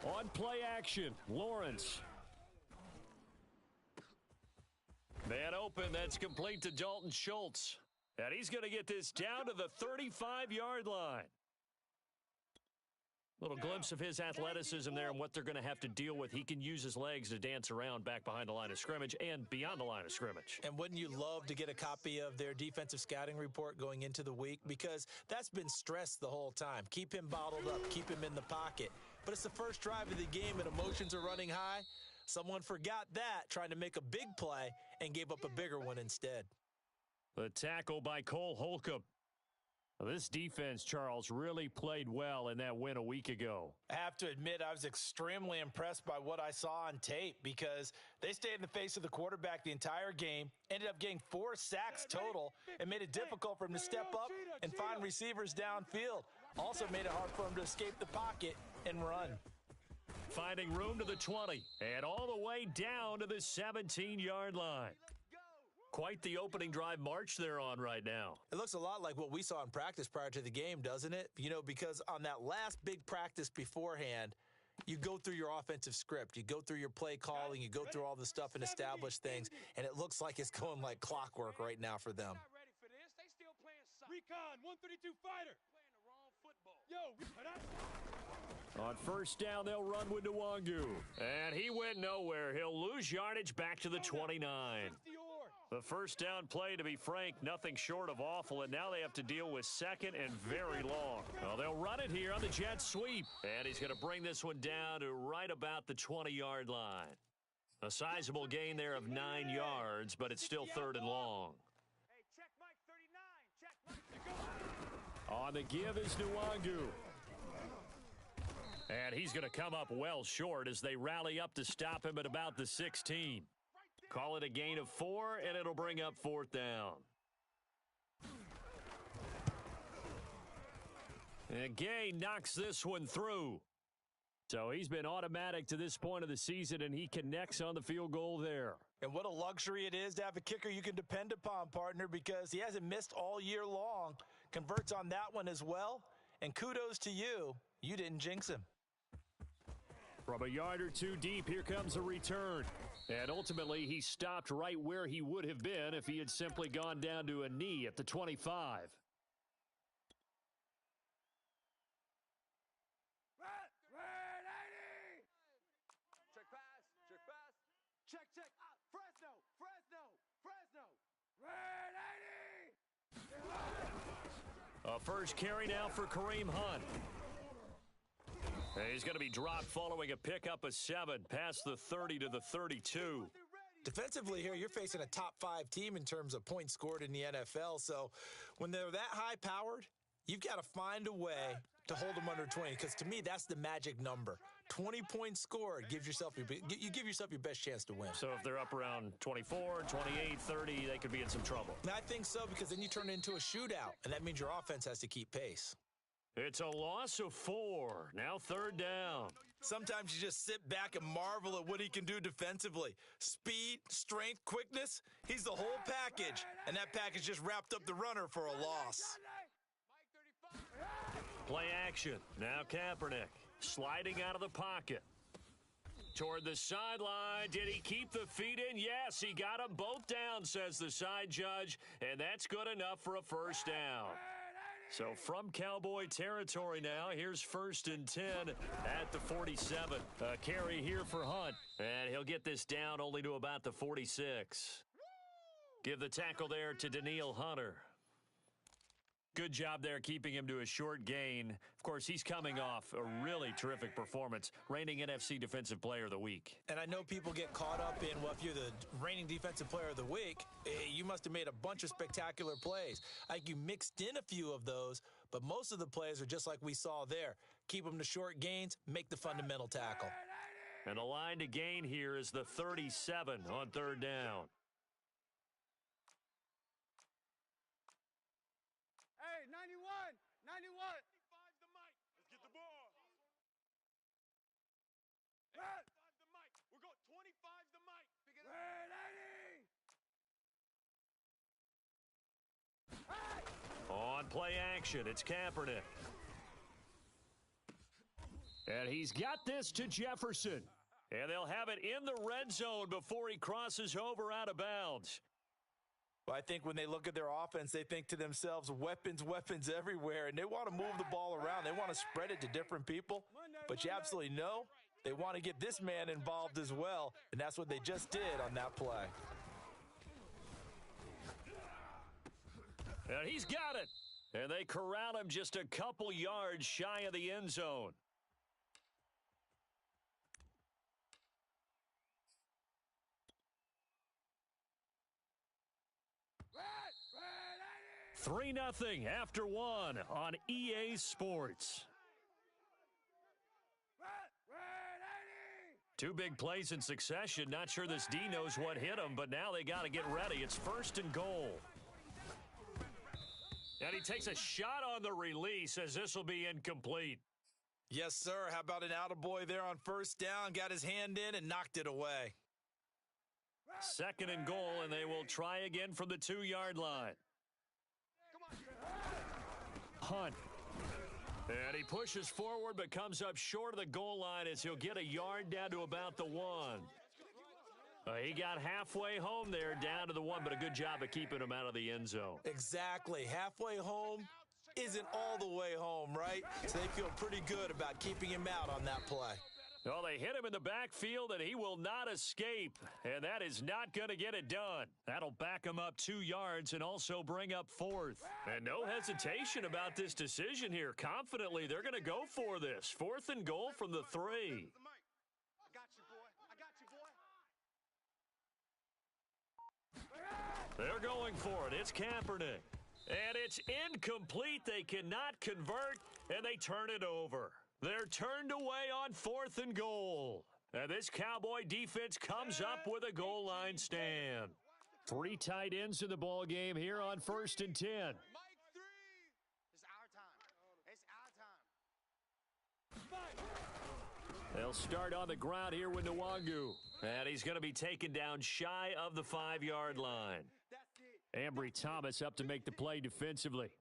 On play action, Lawrence. Man open, that's complete to Dalton Schultz. And he's going to get this down to the 35-yard line. Little glimpse of his athleticism there and what they're going to have to deal with. He can use his legs to dance around back behind the line of scrimmage and beyond the line of scrimmage. And wouldn't you love to get a copy of their defensive scouting report going into the week? Because that's been stressed the whole time. Keep him bottled up. Keep him in the pocket. But it's the first drive of the game and emotions are running high. Someone forgot that, trying to make a big play, and gave up a bigger one instead. The tackle by Cole Holcomb. This defense, Charles, really played well in that win a week ago. I have to admit, I was extremely impressed by what I saw on tape because they stayed in the face of the quarterback the entire game, ended up getting 4 sacks total, and made it difficult for him to step up and find receivers downfield. Also made it hard for him to escape the pocket and run. Finding room to the 20 and all the way down to the 17-yard line. Quite the opening drive march they're on right now. It looks a lot like what we saw in practice prior to the game, doesn't it? You know, because on that last big practice beforehand, you go through your offensive script, you go through your play calling, you go through all the stuff and establish things, and it looks like it's going like clockwork right now for them. Recon 132 fighter. Playing the wrong football. On first down, they'll run with Nwangu. And he went nowhere. He'll lose yardage back to the 29. The first down play, to be frank, nothing short of awful, and now they have to deal with second and very long. Well, they'll run it here on the jet sweep, and he's going to bring this one down to right about the 20-yard line. A sizable gain there of 9 yards, but it's still third and long. Hey, check Mike 39. Check Mike. On the give is Nwangu. And he's going to come up well short as they rally up to stop him at about the 16. Call it a gain of 4, and it'll bring up fourth down. And Gay knocks this one through. So he's been automatic to this point of the season, and he connects on the field goal there. And what a luxury it is to have a kicker you can depend upon, partner, because he hasn't missed all year long. Converts on that one as well. And kudos to you. You didn't jinx him. From a yard or two deep, here comes a return. And ultimately, he stopped right where he would have been if he had simply gone down to a knee at the 25. Check pass. Check pass. Check. Fresno. A first carry now for Kareem Hunt. And he's going to be dropped following a pickup of 7 past the 30 to the 32. Defensively here, you're facing a top 5 team in terms of points scored in the NFL. So when they're that high-powered, you've got to find a way to hold them under 20, because to me, that's the magic number. 20 points scored gives yourself you give yourself your best chance to win. So if they're up around 24, 28, 30, they could be in some trouble. And I think so, because then you turn it into a shootout, and that means your offense has to keep pace. It's a loss of 4. Now third down. Sometimes you just sit back and marvel at what he can do defensively. Speed, strength, quickness, he's the whole package. And that package just wrapped up the runner for a loss. Play action. Now Kaepernick sliding out of the pocket. Toward the sideline. Did he keep the feet in? Yes, he got them both down, says the side judge. And that's good enough for a first down. So from Cowboy territory now, here's first and 10 at the 47. A carry here for Hunt. And he'll get this down only to about the 46. Give the tackle there to Danielle Hunter. Good job there keeping him to a short gain. Of course, he's coming off a really terrific performance, reigning NFC Defensive Player of the Week. And I know people get caught up in, well, if you're the reigning Defensive Player of the Week, you must have made a bunch of spectacular plays. I think you mixed in a few of those, but most of the plays are just like we saw there. Keep them to short gains, make the fundamental tackle. And the line to gain here is the 37 on third down. Hey, 91. 25 the mic. Let's get the ball. 25 the mic. We're going 25 the mic. Pick it up. On play action, it's Kaepernick. And he's got this to Jefferson. And they'll have it in the red zone before he crosses over out of bounds. Well, I think when they look at their offense, they think to themselves, weapons, weapons everywhere, and they want to move the ball around. They want to spread it to different people. But you absolutely know they want to get this man involved as well, and that's what they just did on that play. And he's got it. And they corral him just a couple yards shy of the end zone. 3-0 after one on EA Sports. Two big plays in succession. Not sure this D knows what hit him, but now they got to get ready. It's 1st and goal. And he takes a shot on the release as this will be incomplete. Yes, sir. How about an attaboy there on 1st down? Got his hand in and knocked it away. 2nd and goal, and they will try again from the 2-yard line. Hunt. And he pushes forward but comes up short of the goal line as he'll get a yard down to about the 1. He got halfway home there down to the 1, but a good job of keeping him out of the end zone. Exactly. Halfway home isn't all the way home, right? So they feel pretty good about keeping him out on that play. Well, they hit him in the backfield, and he will not escape. And that is not going to get it done. That'll back him up 2 yards and also bring up 4th. And no hesitation about this decision here. Confidently, they're going to go for this. 4th and goal from the 3. They're going for it. It's Kaepernick. And it's incomplete. They cannot convert, and they turn it over. They're turned away on 4th and goal. And this Cowboy defense comes up with a goal line stand. 3 tight ends in the ball game here on 1st and 10. It's our time. They'll start on the ground here with Nwangu. And he's going to be taken down shy of the 5-yard line. Ambry Thomas up to make the play defensively.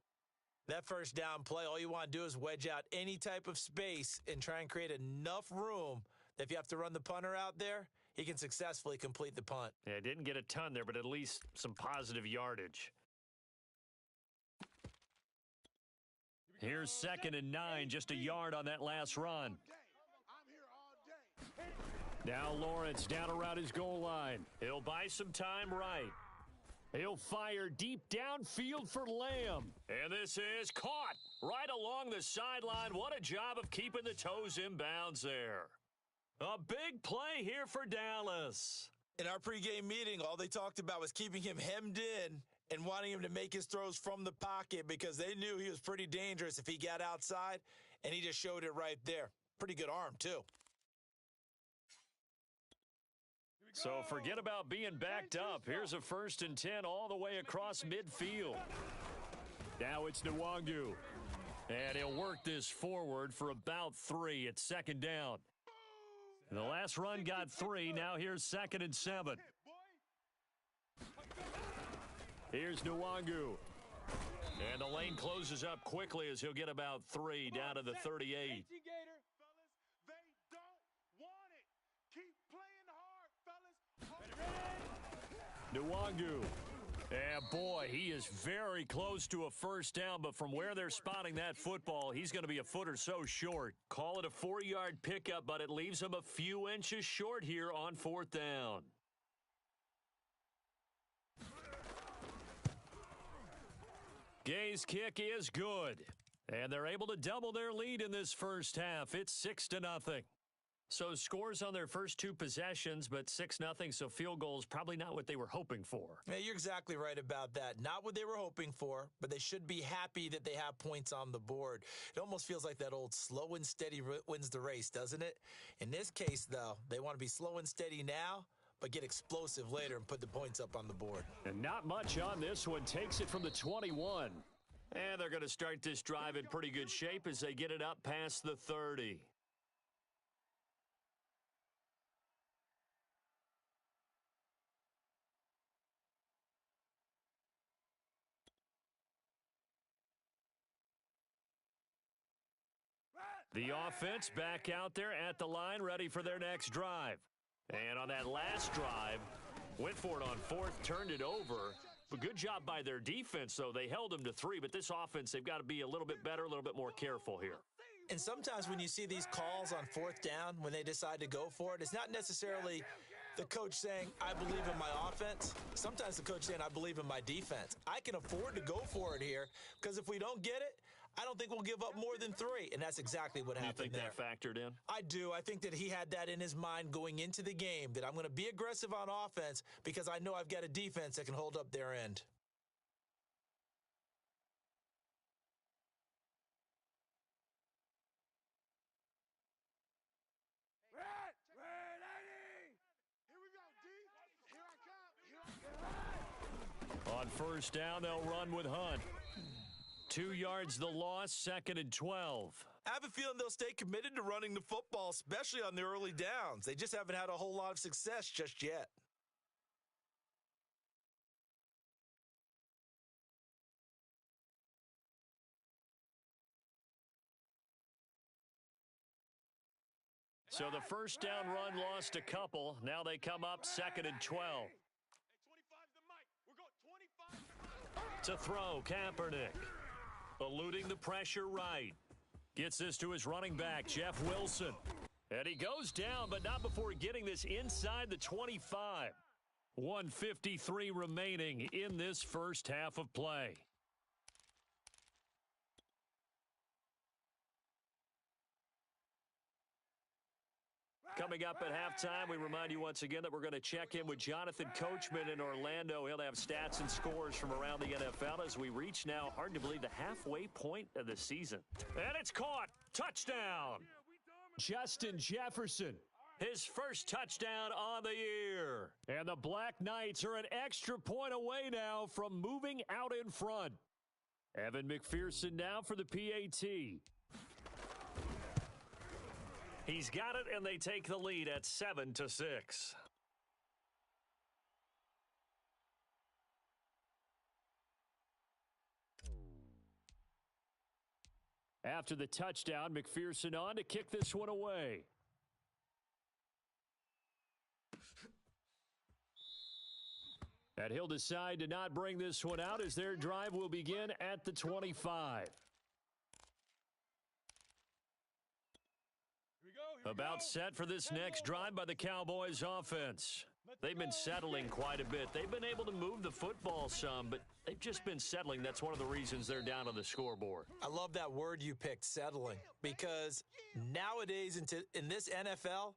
That 1st down play, all you want to do is wedge out any type of space and try and create enough room that if you have to run the punter out there, he can successfully complete the punt. Yeah, didn't get a ton there, but at least some positive yardage. Here's 2nd and 9, just a yard on that last run. Now Lawrence down around his goal line. He'll buy some time right. He'll fire deep downfield for Lamb. And this is caught right along the sideline. What a job of keeping the toes in bounds there. A big play here for Dallas. In our pregame meeting, all they talked about was keeping him hemmed in and wanting him to make his throws from the pocket because they knew he was pretty dangerous if he got outside, and he just showed it right there. Pretty good arm, too. So forget about being backed up. Here's a 1st and 10 all the way across midfield. Now it's Nwangu. And he'll work this forward for about 3 at 2nd down. And the last run got 3. Now here's 2nd and 7. Here's Nwangu. And the lane closes up quickly as he'll get about 3 down to the 38. Nwangu. And boy, he is very close to a 1st down, but from where they're spotting that football, he's going to be a foot or so short. Call it a 4-yard pickup, but it leaves him a few inches short here on 4th down. Gay's kick is good, and they're able to double their lead in this 1st half. It's 6-0. So scores on their first 2 possessions, but 6-0, so field goals probably not what they were hoping for. Yeah, you're exactly right about that. Not what they were hoping for, but they should be happy that they have points on the board. It almost feels like that old slow and steady wins the race, doesn't it? In this case, though, they want to be slow and steady now, but get explosive later and put the points up on the board. And not much on this one. Takes it from the 21. And they're going to start this drive in pretty good shape as they get it up past the 30. The offense back out there at the line, ready for their next drive. And on that last drive, went for it on fourth, turned it over. But good job by their defense, though. They held them to 3, but this offense, they've got to be a little bit better, a little bit more careful here. And sometimes when you see these calls on fourth down, when they decide to go for it, it's not necessarily the coach saying, I believe in my offense. Sometimes the coach saying, I believe in my defense. I can afford to go for it here because if we don't get it, I don't think we'll give up more than 3, and that's exactly what happened there. You think that factored in? I do. I think that he had that in his mind going into the game, that I'm going to be aggressive on offense because I know I've got a defense that can hold up their end. On first down, they'll run with Hunt. 2 yards the loss, 2nd and 12. I have a feeling they'll stay committed to running the football, especially on the early downs. They just haven't had a whole lot of success just yet. So the first down run lost a couple. Now they come up 2nd and 12. To throw, Kaepernick. Eluding the pressure right. Gets this to his running back, Jeff Wilson. And he goes down, but not before getting this inside the 25. 1:53 remaining in this first half of play. Coming up at halftime, we remind you once again that we're going to check in with Jonathan Coachman in Orlando. He'll have stats and scores from around the NFL as we reach now, hard to believe, the halfway point of the season. And it's caught. Touchdown. Justin Jefferson. His first touchdown on the year. And the Black Knights are an extra point away now from moving out in front. Evan McPherson now for the PAT. He's got it, and they take the lead at 7-6. After the touchdown, McPherson on to kick this one away. And he'll decide to not bring this one out as their drive will begin at the 25. About set for this next drive by the Cowboys offense. They've been settling quite a bit. They've been able to move the football some, but they've just been settling. That's one of the reasons they're down on the scoreboard. I love that word you picked, settling, because nowadays in this NFL,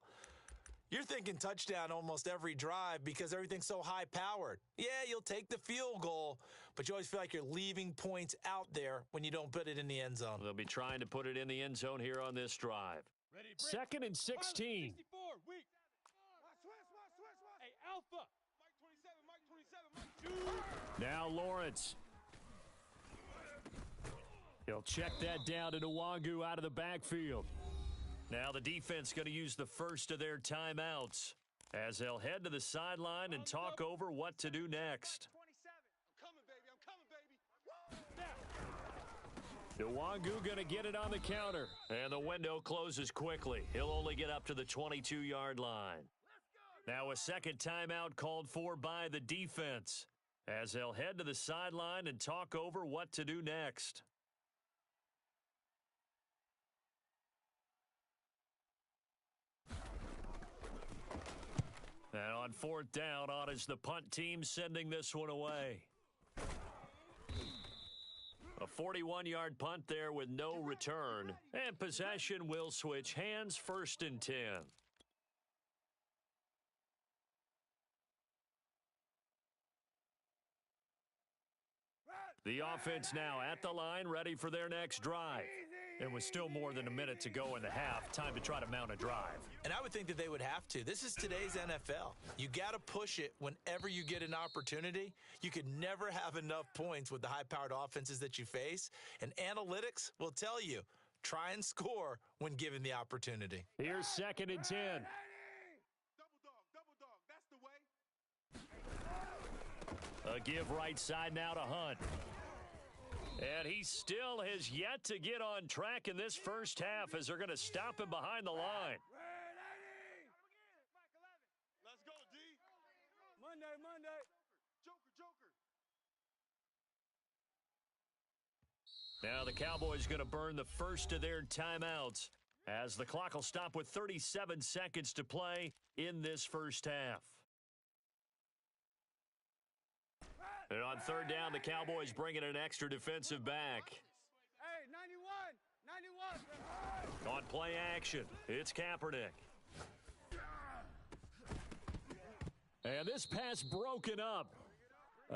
you're thinking touchdown almost every drive because everything's so high-powered. Yeah, you'll take the field goal, but you always feel like you're leaving points out there when you don't put it in the end zone. They'll be trying to put it in the end zone here on this drive. 2nd and 16. Hey, Alpha. Mike 27, Mike 27, Mike 2. Now Lawrence. He'll check that down to Nwangu out of the backfield. Now the defense going to use the first of their timeouts as they'll head to the sideline and talk over what to do next. Nwangu going to get it on the counter, and the window closes quickly. He'll only get up to the 22-yard line. Now a second timeout called for by the defense as they'll head to the sideline and talk over what to do next. And on fourth down, on is the punt team sending this one away. A 41-yard punt there with no return. And possession will switch hands, 1st and 10. The offense now at the line, ready for their next drive. And with still more than a minute to go in the half, time to try to mount a drive. And I would think that they would have to. This is today's NFL. You got to push it whenever you get an opportunity. You could never have enough points with the high-powered offenses that you face. And analytics will tell you, try and score when given the opportunity. Here's 2nd and 10. Double dog, that's the way. A give right side now to Hunt. And he still has yet to get on track in this first half as they're going to stop him behind the line. Let's go, D. Monday. Joker. Now the Cowboys going to burn the first of their timeouts as the clock will stop with 37 seconds to play in this first half. And on third down, the Cowboys bringing an extra defensive back. Hey, 91. On play action, it's Kaepernick. And this pass broken up.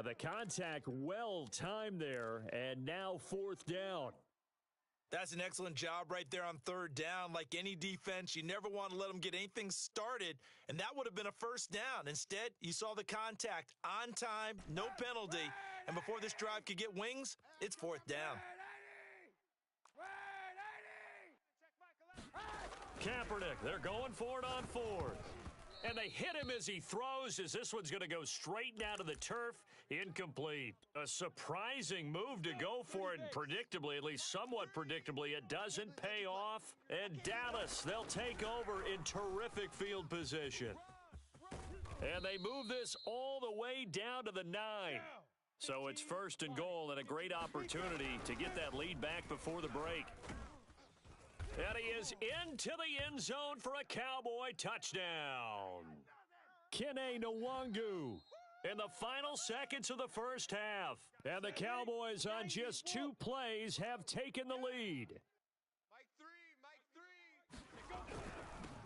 The contact well timed there, and now fourth down. That's an excellent job right there on third down. Like any defense, you never want to let them get anything started, and that would have been a first down. Instead, you saw the contact on time, no penalty, and before this drive could get wings, it's fourth down. Kaepernick, they're going for it on fourth. And they hit him as he throws, as this one's going to go straight down to the turf. Incomplete. A surprising move to go for it, and predictably, at least somewhat predictably, it doesn't pay off. And Dallas, they'll take over in terrific field position. And they move this all the way down to the 9. So it's first and goal, and a great opportunity to get that lead back before the break. And he is into the end zone for a Cowboy touchdown. Kene Nwangu in the final seconds of the first half. And the Cowboys on just 2 plays have taken the lead. Mike 3.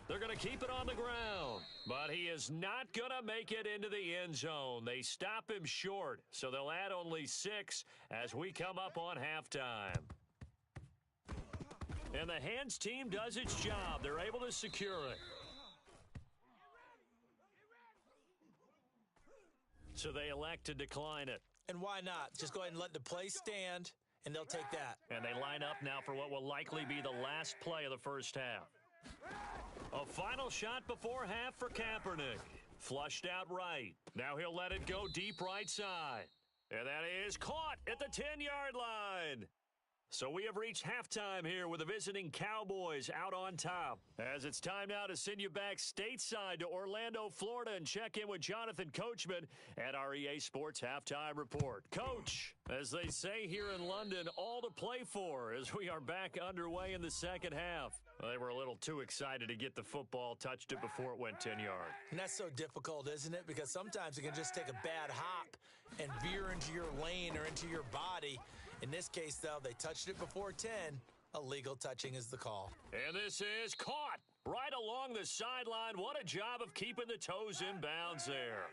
They're going to keep it on the ground, but he is not going to make it into the end zone. They stop him short, so they'll add only 6 as we come up on halftime. And the hands team does its job. They're able to secure it. So they elect to decline it. And why not? Just go ahead and let the play stand, and they'll take that. And they line up now for what will likely be the last play of the first half. A final shot before half for Kaepernick. Flushed out right. Now he'll let it go deep right side. And that is caught at the 10-yard line. So we have reached halftime here with the visiting Cowboys out on top. As it's time now to send you back stateside to Orlando, Florida, and check in with Jonathan Coachman at our EA Sports Halftime Report. Coach, as they say here in London, all to play for as we are back underway in the second half. Well, they were a little too excited to get the football, touched it before it went 10 yards. And that's so difficult, isn't it? Because sometimes it can just take a bad hop and veer into your lane or into your body. In this case, though, they touched it before 10. Illegal touching is the call. And this is caught right along the sideline. What a job of keeping the toes in bounds there.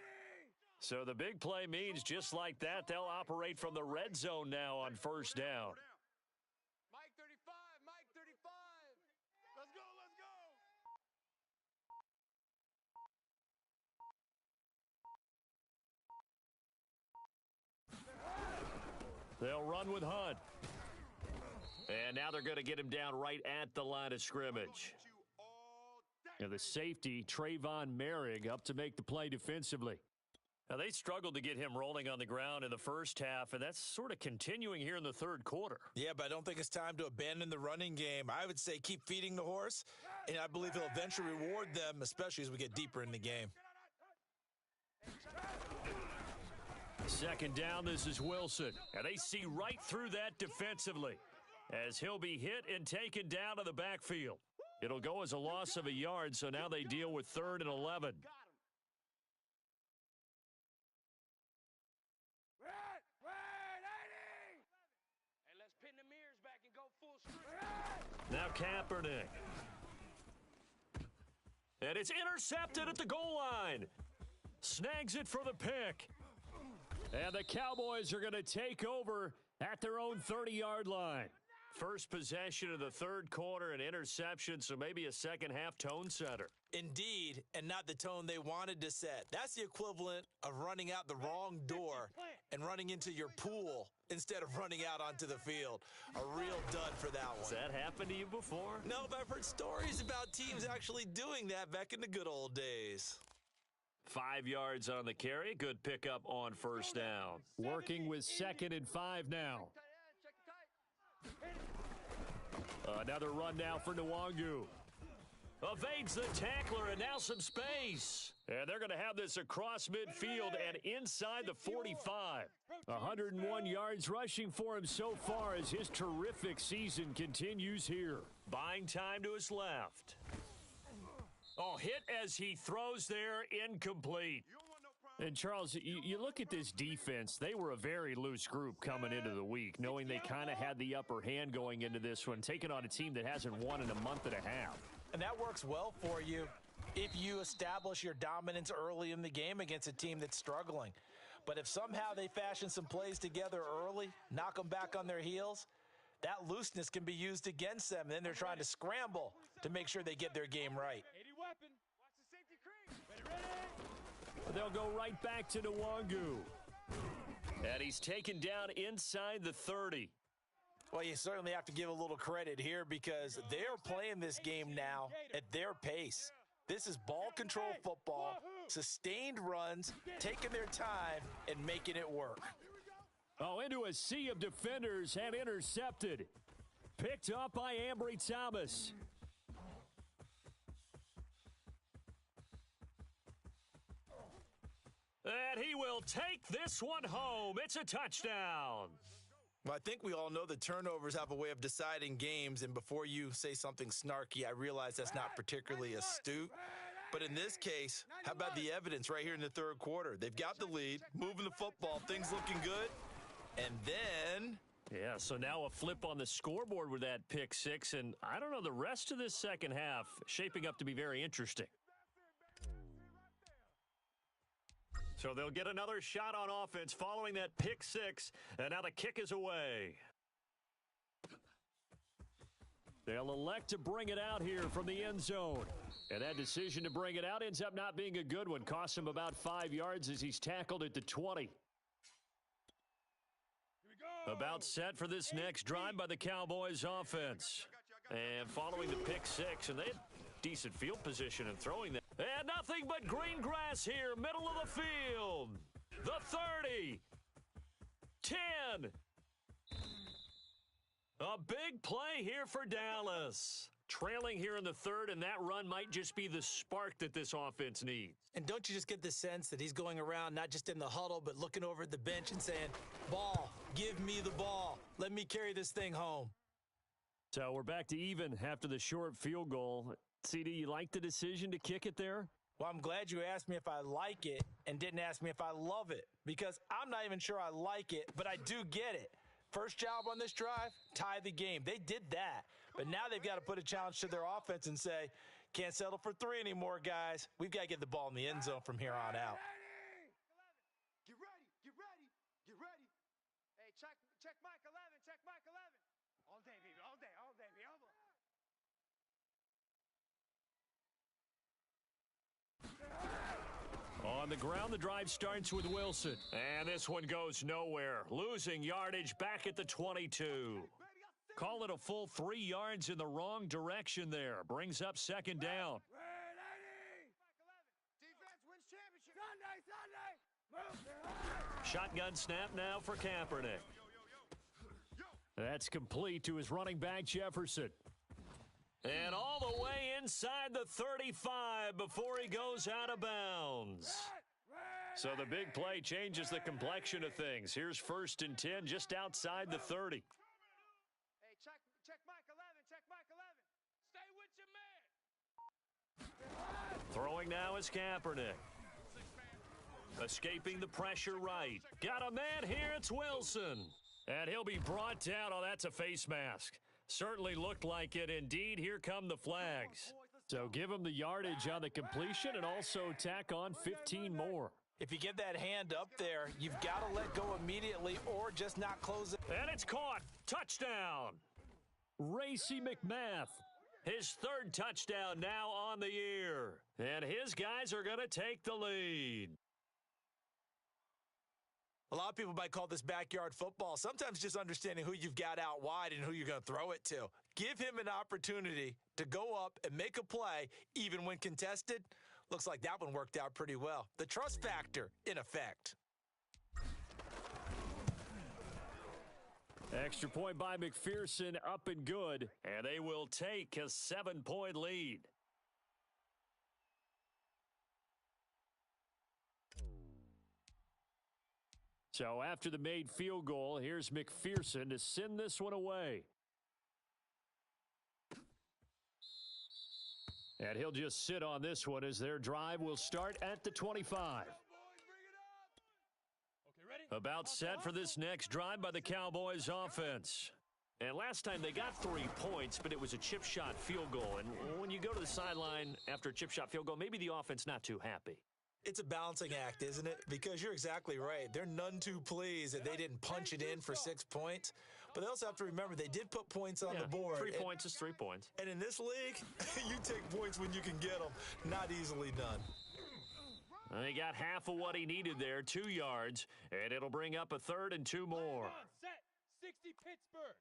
So the big play means just like that, they'll operate from the red zone now on first down. Mike 35. Let's go. They'll run with Hunt. And now they're going to get him down right at the line of scrimmage. And the safety, Trayvon Merrick, up to make the play defensively. Now, they struggled to get him rolling on the ground in the first half, and that's sort of continuing here in the third quarter. Yeah, but I don't think it's time to abandon the running game. I would say keep feeding the horse, and I believe he'll eventually reward them, especially as we get deeper in the game. Second down, this is Wilson. And they see right through that defensively as he'll be hit and taken down to the backfield. It'll go as a loss of a yard, so now they deal with 3rd and 11. Hey, let's pin the mirrors back and go full screen. Now Kaepernick. And it's intercepted at the goal line. Snags it for the pick. And the Cowboys are going to take over at their own 30-yard line. First possession of the third quarter, an interception, so maybe a second-half tone setter. Indeed, and not the tone they wanted to set. That's the equivalent of running out the wrong door and running into your pool instead of running out onto the field. A real dud for that one. Has that happened to you before? No, but I've heard stories about teams actually doing that back in the good old days. 5 yards on the carry. Good pickup on first down. Working with 2nd and 5 now. Another run now for Nwangu. Evades the tackler, and now some space. And they're going to have this across midfield and inside the 45. 101 yards rushing for him so far as his terrific season continues here. Buying time to his left. Oh, hit as he throws there, incomplete. And, Charles, you look at this defense. They were a very loose group coming into the week, knowing they kind of had the upper hand going into this one, taking on a team that hasn't won in a month and a half. And that works well for you if you establish your dominance early in the game against a team that's struggling. But if somehow they fashion some plays together early, knock them back on their heels, that looseness can be used against them. And then they're trying to scramble to make sure they get their game right. 80 weapon. Watch the safety crease. Ready? They'll go right back to Nwangu. And he's taken down inside the 30. Well, you certainly have to give a little credit here because they're playing this game now at their pace. This is ball control football, sustained runs, taking their time and making it work. Oh, into a sea of defenders and intercepted. Picked up by Ambry Thomas. And he will take this one home. It's a touchdown. Well, I think we all know that turnovers have a way of deciding games, and before you say something snarky, I realize that's not particularly astute. But in this case, how about the evidence right here in the third quarter? They've got the lead, moving the football, things looking good, and then... Yeah, so now a flip on the scoreboard with that pick six, and I don't know, the rest of this second half shaping up to be very interesting. So they'll get another shot on offense following that pick six, and now the kick is away. They'll elect to bring it out here from the end zone. And that decision to bring it out ends up not being a good one. Costs him about 5 yards as he's tackled at the 20. About set for this next drive by the Cowboys offense. And following the pick six, and they had decent field position in throwing that. And nothing but green grass here, middle of the field. The 30. 10. A big play here for Dallas. Trailing here in the third, and that run might just be the spark that this offense needs. And don't you just get the sense that he's going around, not just in the huddle, but looking over at the bench and saying, ball, give me the ball. Let me carry this thing home. So we're back to even after the short field goal. CD, you like the decision to kick it there? Well, I'm glad you asked me if I like it and didn't ask me if I love it, because I'm not even sure I like it, but I do get it. First job on this drive, tie the game. They did that, but now they've got to put a challenge to their offense and say, can't settle for 3 anymore, guys. We've got to get the ball in the end zone from here on out. Get ready, get ready, get ready. Hey, check Mike 11, check Mike 11. All day, baby, all day, baby. On the ground, the drive starts with Wilson. And this one goes nowhere. Losing yardage back at the 22. Call it a full 3 yards in the wrong direction there. Brings up second down. Defense wins championship. Sunday. Shotgun snap now for Kaepernick. That's complete to his running back, Jefferson. And all the way inside the 35 before he goes out of bounds. So the big play changes the complexion of things. Here's 1st and 10 just outside the 30. Hey, check Mike 11, check Mike 11. Stay with your man. Throwing now is Kaepernick. Escaping the pressure right. Got a man here, it's Wilson. And he'll be brought down. Oh, that's a face mask. Certainly looked like it. Indeed, here come the flags. So give him the yardage on the completion and also tack on 15 more. If you get that hand up there, you've got to let go immediately or just not close it. And it's caught. Touchdown. Racy McMath. His 3rd touchdown now on the year. And his guys are going to take the lead. A lot of people might call this backyard football. Sometimes just understanding who you've got out wide and who you're going to throw it to. Give him an opportunity to go up and make a play, even when contested. Looks like that one worked out pretty well. The trust factor in effect. Extra point by McPherson, up and good, and they will take a 7-point lead. So after the made field goal, here's McPherson to send this one away. And he'll just sit on this one as their drive will start at the 25. About set for this next drive by the Cowboys offense. And last time they got 3 points, but it was a chip shot field goal. And when you go to the sideline after a chip shot field goal, maybe the offense not too happy. It's a balancing act, isn't it? Because you're exactly right. They're none too pleased that they didn't punch it in for 6 points. But they also have to remember they did put points on the board. 3 points is 3 points. And in this league, you take points when you can get them. Not easily done. They got half of what he needed there, 2 yards, and it'll bring up a 3rd and 2 more. Set. 60 Pittsburgh.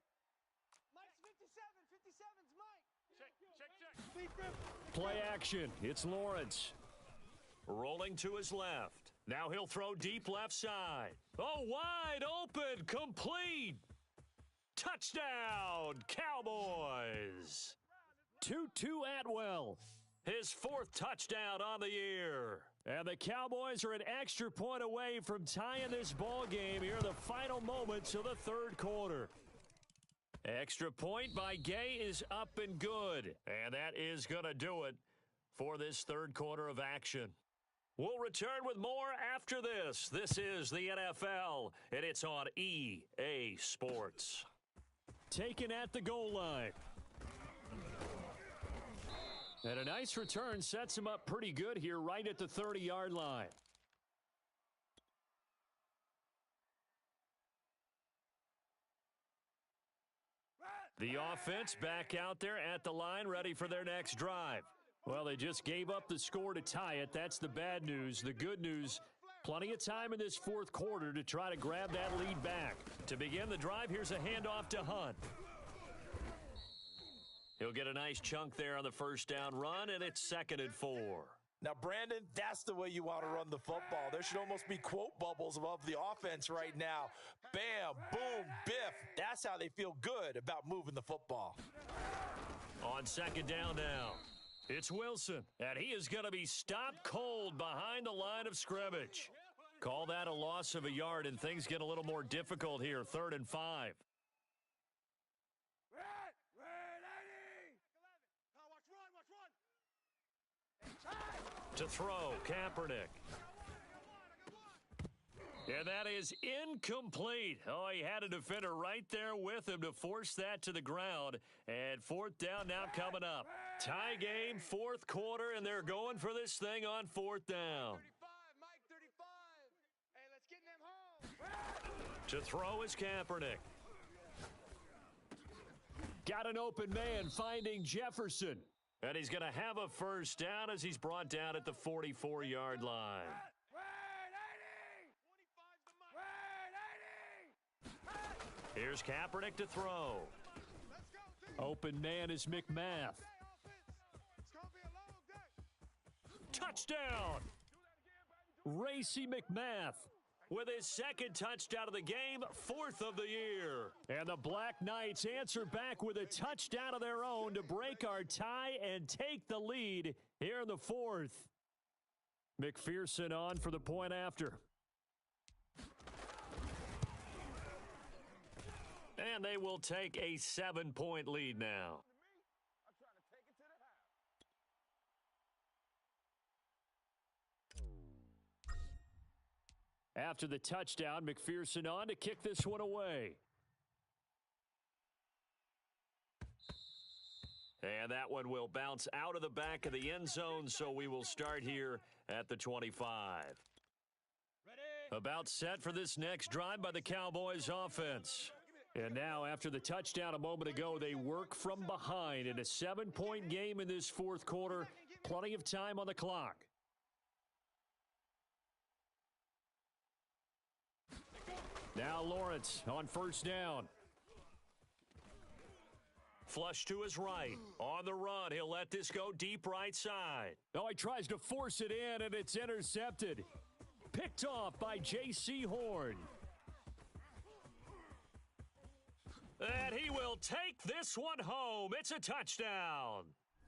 Mike's 57. 57's Mike. Check. Play action. It's Lawrence. Rolling to his left. Now he'll throw deep left side. Oh, wide open. Complete. Touchdown, Cowboys. Tutu Atwell. His 4th touchdown on the year. And the Cowboys are an extra point away from tying this ball game here in the final moments of the 3rd quarter. Extra point by Gay is up and good. And that is going to do it for this 3rd quarter of action. We'll return with more after this. This is the NFL, and it's on EA Sports. Taken at the goal line. And a nice return sets him up pretty good here right at the 30-yard line. The offense back out there at the line, ready for their next drive. Well, they just gave up the score to tie it. That's the bad news. The good news, plenty of time in this 4th quarter to try to grab that lead back. To begin the drive, here's a handoff to Hunt. He'll get a nice chunk there on the 1st down run, and it's 2nd and 4. Now, Brandon, that's the way you want to run the football. There should almost be quote bubbles above the offense right now. Bam, boom, biff. That's how they feel good about moving the football. On 2nd down now, it's Wilson, and he is going to be stopped cold behind the line of scrimmage. Call that a loss of a yard, and things get a little more difficult here, 3rd and 5. To throw, Kaepernick. And that is incomplete. Oh, he had a defender right there with him to force that to the ground. And 4th down now coming up. Tie game, 4th quarter, and they're going for this thing on 4th down. 35, Mike 35. Hey, let's get them home. To throw is Kaepernick. Got an open man finding Jefferson. And he's going to have a 1st down as he's brought down at the 44-yard line. Here's Kaepernick to throw. Open man is McMath. Touchdown! Racy McMath with his 2nd touchdown of the game, 4th of the year. And the Black Knights answer back with a touchdown of their own to break our tie and take the lead here in the 4th. McPherson on for the point after. And they will take a 7-point lead now. After the touchdown, McPherson on to kick this one away. And that one will bounce out of the back of the end zone, so we will start here at the 25. About set for this next drive by the Cowboys offense. And now, after the touchdown a moment ago, they work from behind in a 7-point game in this 4th quarter. Plenty of time on the clock. Now Lawrence on 1st down. Flush to his right. On the run, he'll let this go deep right side. Oh, he tries to force it in, and it's intercepted. Picked off by J.C. Horn. And he will take this one home. It's a touchdown.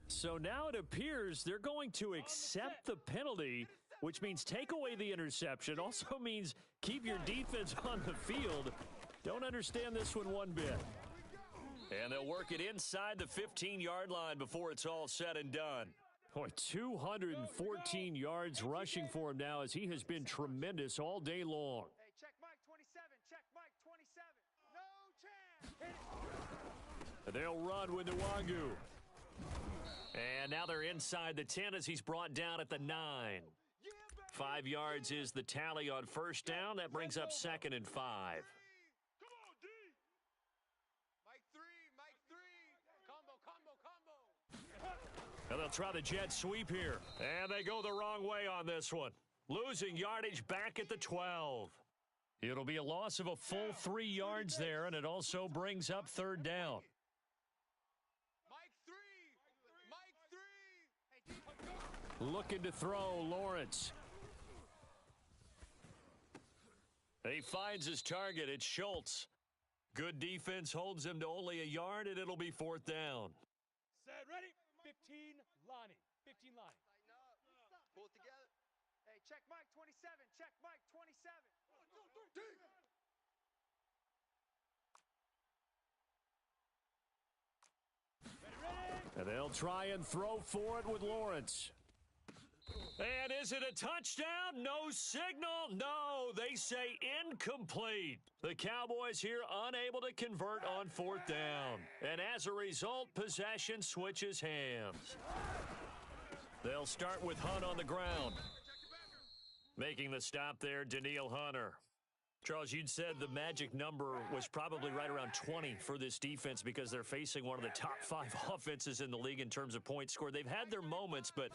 So now it appears they're going to accept the penalty, which means take away the interception. Also means keep your defense on the field. Don't understand this one bit. And they'll work it inside the 15-yard line before it's all said and done. Boy, 214 yards rushing for him now as he has been tremendous all day long. Hey, check Mike 27. Check Mike 27. No chance. They'll run with Nwangu. And now they're inside the 10 as he's brought down at the 9. 5 yards is the tally on first down. That brings up 2nd and 5. Come on, D. Mike 3. Mike 3. Combo. And they'll try the jet sweep here. And they go the wrong way on this one. Losing yardage back at the 12. It'll be a loss of a full 3 yards there, and it also brings up 3rd down. Mike 3. Looking to throw, Lawrence. He finds his target. It's Schultz. Good defense holds him to only a yard, and it'll be 4th down. Set, ready? 15, Lonnie. 15, Lonnie. Pull it together. Hey, check Mike 27. Check Mike 27. 1, 2, 3. And they'll try and throw for it with Lawrence. And is it a touchdown? No signal. No, they say incomplete. The Cowboys here unable to convert on 4th down. And as a result, possession switches hands. They'll start with Hunt on the ground. Making the stop there, Daniil Hunter. Charles, you'd said the magic number was probably right around 20 for this defense because they're facing one of the top 5 offenses in the league in terms of points scored. They've had their moments, but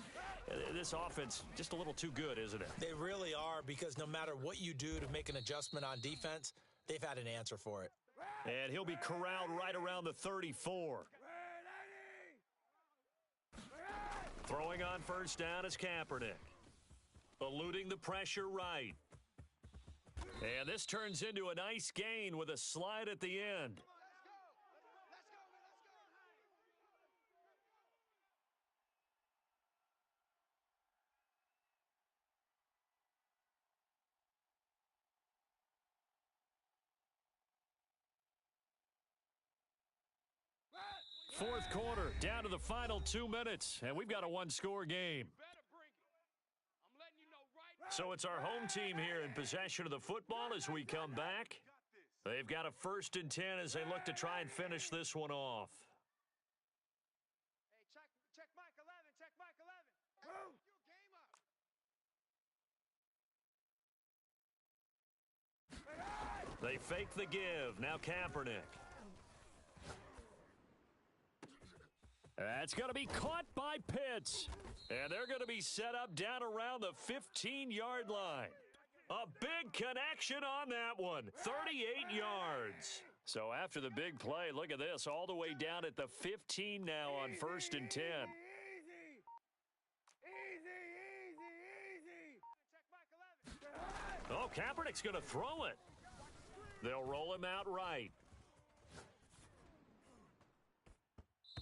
this offense just a little too good, isn't it? They really are, because no matter what you do to make an adjustment on defense, they've had an answer for it. And he'll be corralled right around the 34. Throwing on first down is Kaepernick. Eluding the pressure right. And this turns into a nice gain with a slide at the end. Fourth quarter, down to the final 2 minutes, and we've got a one-score game. So it's our home team here in possession of the football as we come back. They've got a 1st and 10 as they look to try and finish this one off. Hey, check Mike 11. Check Mike 11. Move. Game up. They fake the give. Now Kaepernick. That's going to be caught by Pitts. And they're going to be set up down around the 15-yard line. A big connection on that one. 38 yards. So after the big play, look at this. All the way down at the 15 now on 1st and 10. Easy. Check Mike 11. Oh, Kaepernick's going to throw it. They'll roll him out right.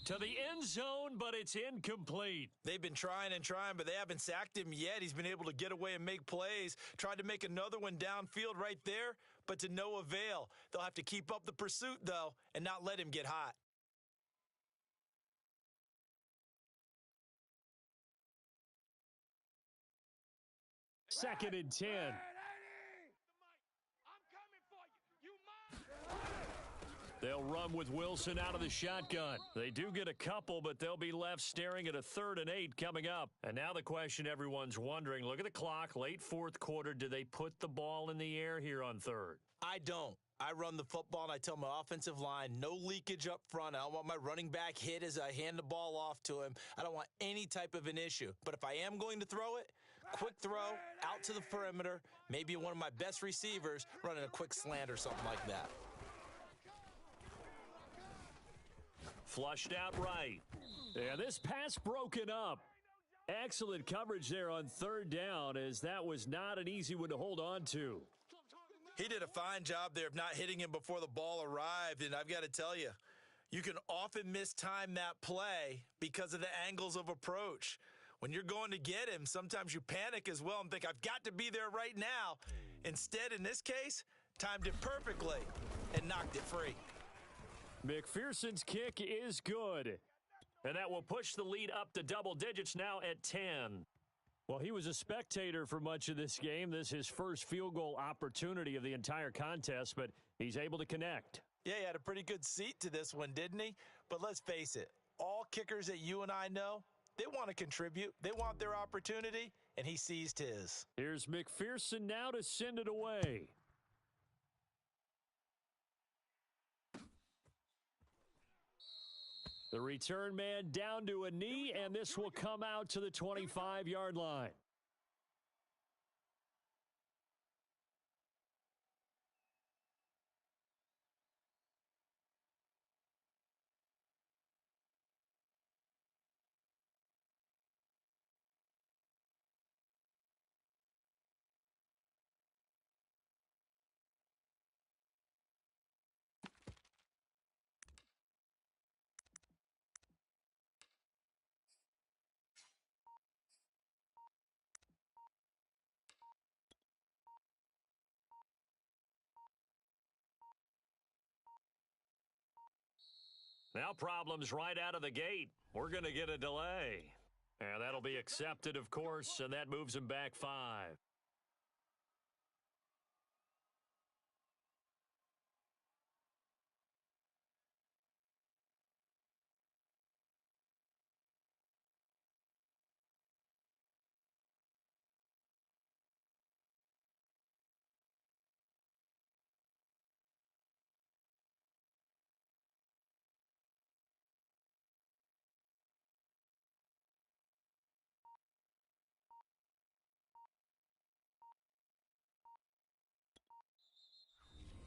To the end zone, but it's incomplete. They've been trying and trying, but they haven't sacked him yet. He's been able to get away and make plays. Tried to make another one downfield right there, but to no avail. They'll have to keep up the pursuit, though, and not let him get hot. Second and 10. They'll run with Wilson out of the shotgun. They do get a couple, but they'll be left staring at a 3rd and 8 coming up. And now the question everyone's wondering, look at the clock, late 4th quarter, do they put the ball in the air here on 3rd? I don't. I run the football, and I tell my offensive line, no leakage up front. I don't want my running back hit as I hand the ball off to him. I don't want any type of an issue. But if I am going to throw it, quick throw, out to the perimeter, maybe one of my best receivers running a quick slant or something like that. Flushed out right. And this pass broken up. Excellent coverage there on 3rd down, as that was not an easy one to hold on to. He did did a fine job there of not hitting him before the ball arrived, and I've got to tell you, you can often mistime that play because of the angles of approach. When you're going to get him, sometimes you panic as well and think, I've got to be there right now. Instead, in this case, timed it perfectly and knocked it free. McPherson's kick is good, and that will push the lead up to double digits now at 10. Well, he was a spectator for much of this game. This is his first field goal opportunity of the entire contest, but he's able to connect. Yeah, he had a pretty good seat to this one, didn't he? But let's face it, all kickers that you and I know, they want to contribute. They want their opportunity, and he seized his. Here's McPherson now to send it away. The return man down to a knee, and this will come out to the 25-yard line. Now problems right out of the gate. We're going to get a delay. And that'll be accepted, of course, and that moves him back 5.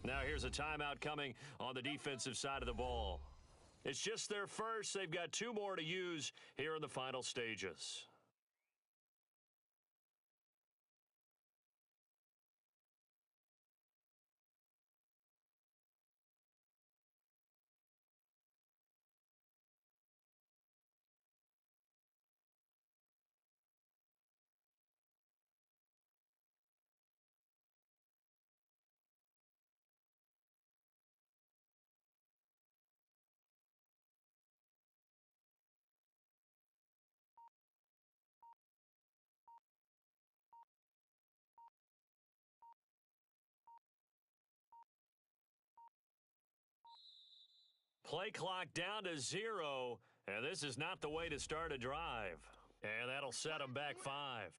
Now here's a timeout coming on the defensive side of the ball. It's just their first. They've got 2 more to use here in the final stages. Play clock down to 0, and this is not the way to start a drive. And that'll set them back 5.